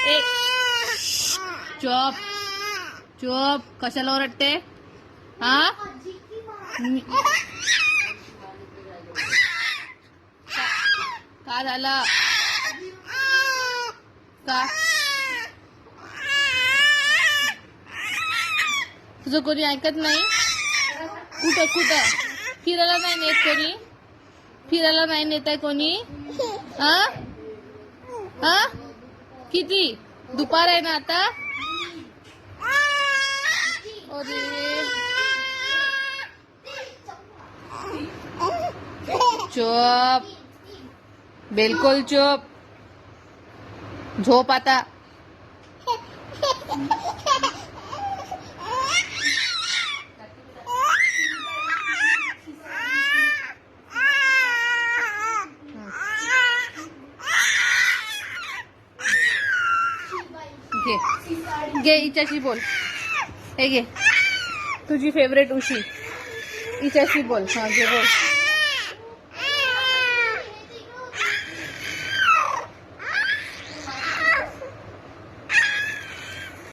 ए चुप चुप, कशाला ओरडते? हा का झालं? का तुझं कोणी ऐकत नाही? कुठं कुठं फिरायला नाही नेत कोणी? फिरायला नाही नेत आहे कोणी? हा हा किती दुपार आहे ना आता? अरे चुप, बिलकुल चुप, झोप आता. घे घे हिच्याशी बोल. हे घे तुझी फेवरेट उशी, हिच्याशी बोल. हा घे बोल.